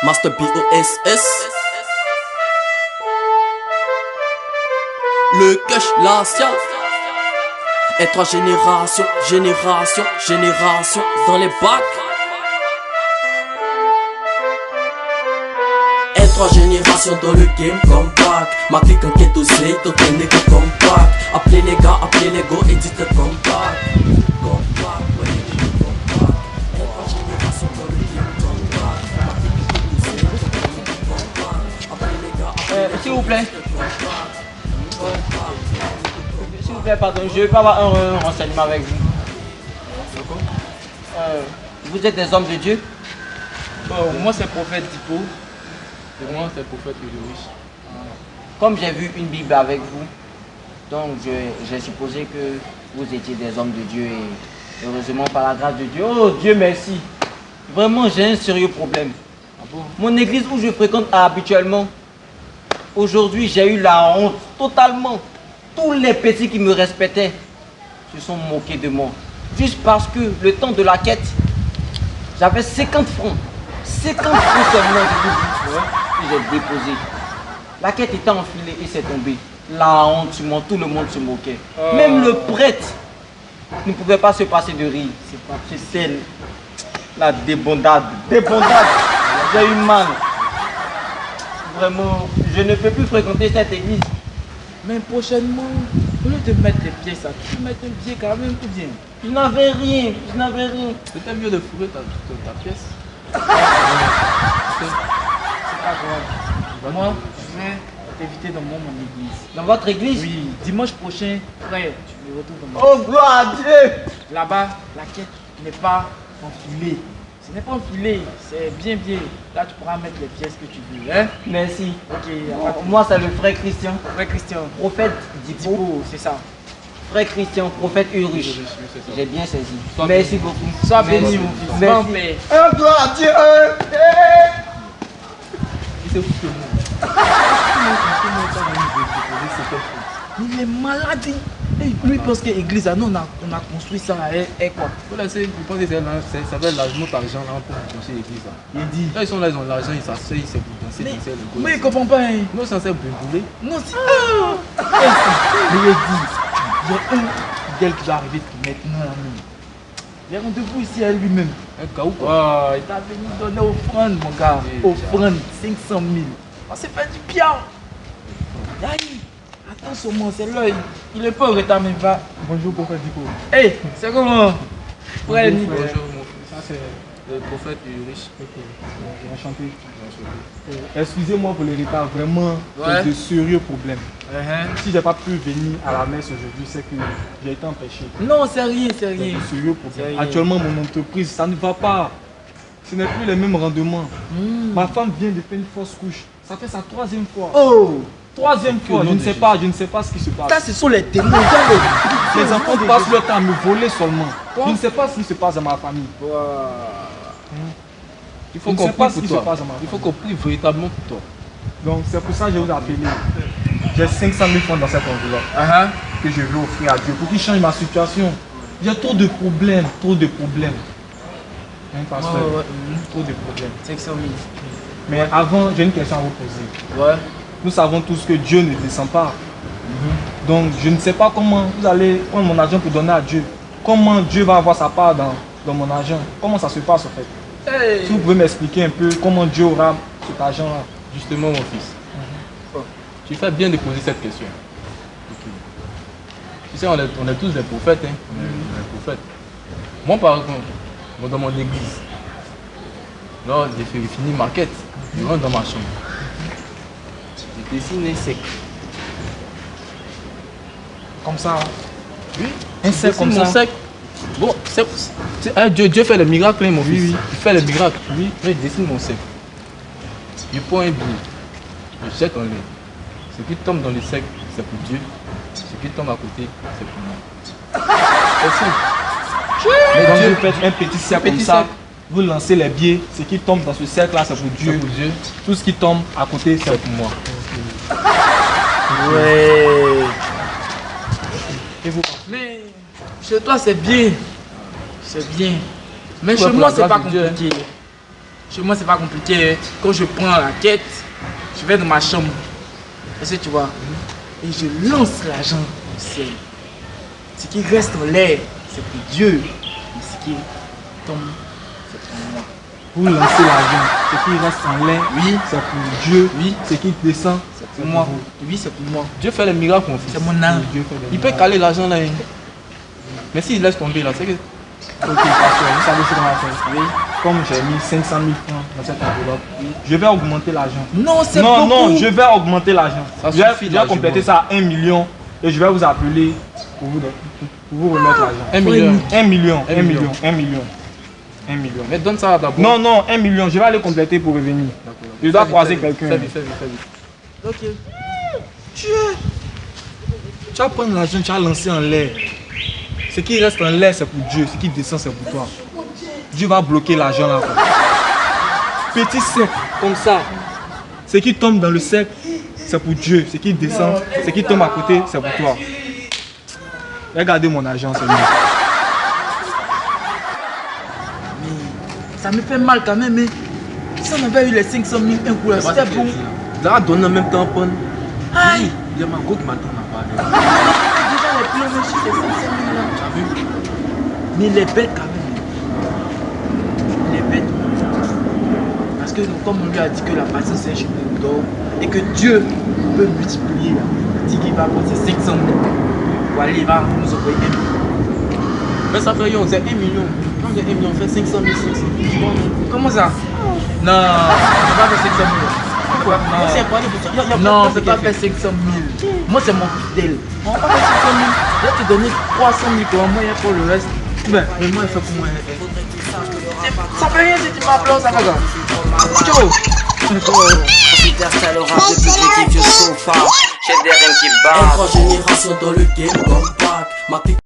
Master BOSS. Le cash, l'ancien. Et trois générations, génération dans les bacs. Et trois générations dans le game comme back. Ma clique en quête aux ailes, donc un nègre comme back. Appelez les gars, appelez les go, et dites comme back. Comme back, ouais, comme back. Et trois générations dans le game comme back. Ma clique en quête aux ailes, donc un nègre comme back. Appelez les gars, appelez les go, s'il vous plaît. S'il vous plaît, pardon, je vais pas avoir un renseignement avec vous. Vous êtes des hommes de Dieu? Moi c'est prophète Dipo. Et moi c'est prophète Ulrich. Comme j'ai vu une Bible avec vous, donc j'ai supposé que vous étiez des hommes de Dieu et heureusement par la grâce de Dieu. Oh Dieu merci. Vraiment j'ai un sérieux problème. Ah bon? Mon église où je fréquente habituellement, aujourd'hui j'ai eu la honte totalement. Tous les petits qui me respectaient se sont moqués de moi. Juste parce que le temps de la quête, j'avais 50 francs. 50 francs seulement que j'ai déposé. La quête était enfilée et c'est tombé. La honte sur moi, tout le monde se moquait. Même le prêtre ne pouvait pas se passer de rire. C'était la débondade. Débondade. J'ai eu mal. Vraiment, je ne peux plus fréquenter cette église. Mais prochainement, au lieu de mettre les pieds, ça, tu peux mettre un pied quand même ou bien? Je n'avais rien, je n'avais rien. C'était mieux de fourrer ta pièce. C'est pas grave. Moi, je vais t'inviter dans mon église. Dans votre église? Oui, dimanche prochain, frère, tu me retrouves dans Oh gloire à Dieu! Là-bas, la quête n'est pas enfilée. Ce n'est pas enfilé, c'est bien. Là, tu pourras mettre les pièces que tu veux. Hein? Merci. Ok, Moi, c'est le frère Christian. frère Christian. Prophète Dipo. Dipo, c'est ça. Frère Christian, prophète Ulrich. Oui, c'est ça. J'ai bien saisi. Sois Merci béni. beaucoup. Sois Merci. béni, mon fils. Merci. En paix. Oh gloire à Dieu! Il se fout de moi. Il est malade. Lui pense que l'église, nous on a construit ça et quoi. Voilà, je pense que ça fait l'argent d'argent là pour construire l'église là. Il dit. Là ils sont là, ils ont l'argent, ils s'asseyent, c'est pour danser, danser le Mais il comprend pas. Hein. Nous c'est censé bouler. Non, c'est. Mais il dit, il y a un fidèle qui va arriver maintenant là même. Il y a un rendez-vous ici à lui-même. Un cas ou quoi? Wow, il t'a venu donner offrande, mon gars. Offrande 500 000. On s'est fait du bien. Aïe, attention, moi, c'est l'œil. Il est pas au retard, mais va. Bonjour prophète Dipo. Hey, c'est comment? Frère Nico. Bonjour mon fils. Ça c'est le prophète Ulrich. Enchanté. Excusez-moi pour le retard, vraiment, Ouais. j'ai de sérieux problèmes. Uh-huh. Si j'ai pas pu venir à la messe aujourd'hui, c'est que j'ai été empêché. Non, c'est rien, c'est J'ai rien. de sérieux C'est problèmes. rien. Actuellement, mon entreprise, ça ne va pas. Ce n'est plus les mêmes rendements. Ma femme vient de faire une fausse couche. Ça fait sa troisième fois. Oh, Troisième fois, je ne sais pas ce qui se passe. ça, ce sont les démons. Les enfants passent leur temps à me voler seulement. Je ne sais pas ce qui se passe dans ma famille. Il faut Je ne qu'on sais pas prie ce pour qui se toi. passe dans ma Il faut famille. qu'on prie véritablement pour toi. Donc c'est pour ça que je vous ai appelé. J'ai 500 000 francs dans cette enveloppe que je veux offrir à Dieu pour qu'il change ma situation. J'ai trop de problèmes, trop de problèmes. Hein, pasteur? Trop de problèmes. 500 000. Mais avant, j'ai une question à vous poser. Ouais. Nous savons tous que Dieu ne descend pas. Donc je ne sais pas comment vous allez prendre mon argent pour donner à Dieu. Comment Dieu va avoir sa part dans mon argent. Comment ça se passe en fait? Hey. Si vous pouvez m'expliquer un peu comment Dieu aura cet argent-là. Justement mon fils. Tu fais bien de poser cette question. Tu sais, on est tous des prophètes. Hein? On est des prophètes. Moi par contre, moi, dans mon église, là j'ai fini ma quête. Je rentre dans ma chambre. Je dessine un cercle. Comme ça. Hein. Oui, Un cercle comme mon ça. cercle. Bon, Dieu fait le miracle, hein, mon fils. oui. Il fait le miracle. Oui. Mais je dessine mon cercle. Je prends un billet. Je jette en l'air. Ce qui tombe dans le cercle, c'est pour Dieu. Ce qui tombe à côté, c'est pour moi. C'est simple. Mais Donc, Dieu Dieu fait un petit cercle comme petit ça. cercle. Vous lancez les billets. Ce qui tombe dans ce cercle-là, c'est pour Dieu. C'est pour Dieu. Tout ce qui tombe à côté, c'est C'est pour pour moi. Ouais. Et vous mais chez toi c'est bien. C'est bien. Mais Ouais, chez pour moi la c'est pas grâce de Dieu, compliqué. Chez moi, c'est pas compliqué. Hein. Quand je prends la quête, je vais dans ma chambre. Est-ce que tu vois? Et je lance l'argent au ciel. Ce qui reste en l'air, c'est pour Dieu. Mais ce qui tombe, c'est pour moi. Vous lancez l'argent. Ce qui reste en l'air, Oui, c'est pour Dieu. Oui. Ce qui descend, c'est pour moi. Oui, c'est pour moi. Dieu fait les miracles, mon fils. C'est mon âme. Dieu fait des Il peut miracles. caler l'argent là. Hein. Mais s'il laisse tomber là, c'est que. Ok, pasteur, vous savez ce qu'on va faire? Oui. Comme j'ai mis 500 000 francs dans cette enveloppe, je vais augmenter l'argent. Non, c'est Non, beaucoup. non, je vais augmenter l'argent. Ça Je suffit, vais largement. compléter ça à 1 million et je vais vous appeler pour vous remettre l'argent. 1 million. 1 million, 1 1 million, 1 million. 1 million. Mais donne ça d'abord. Non, non, 1 million, je vais aller compléter pour revenir. Je dois croiser quelqu'un. Fais vite, fais vite, fais vite. Ok. Tu vas prendre l'argent, tu vas lancer en l'air. Ce qui reste en l'air, c'est pour Dieu. Ce qui descend, c'est pour toi. Dieu va bloquer l'argent là. Quoi. Petit cercle, comme ça. Ce qui tombe dans le cercle, c'est pour Dieu. Ce qui descend, ce qui tombe à côté, c'est pour toi. Regardez mon argent, c'est mieux. Ça me fait mal quand même. Mais si on avait eu les 500 000 un coup là, c'était bon. Là, donne en même temps, Pon. Aïe. Il y a ma go qui m'attend là-bas. Déjà les plans aussi, c'est 500 000 là. Tu as vu? Mais il est bête quand même. Il est bête. Parce que comme on lui a dit que la patience c'est un chemin d'or et que Dieu peut multiplier, il dit qu'il va passer 500 000. Voilà, il va nous envoyer 1 million. Mais ça fait c'est 1 million. Quand il y a 1 million, on fait 500 000, 500 000. Comment ça? Non, on ne peut pas faire 500 000. Pourquoi? Non, c'est pas Non, on ne peut pas faire 500 000. Moi, c'est mon fidèle. On ne peut pas faire 500 000. Je vais te donner 300 000 pour moi et pour le reste. Mais moi, il faut pour moi. Ça fait rien si tu m'appelles, ça va. Ciao. Considère ça le rap de public et vieux sofa. J'ai des rimes qui Une battent. grande génération dans le game comme Pac. Ma clique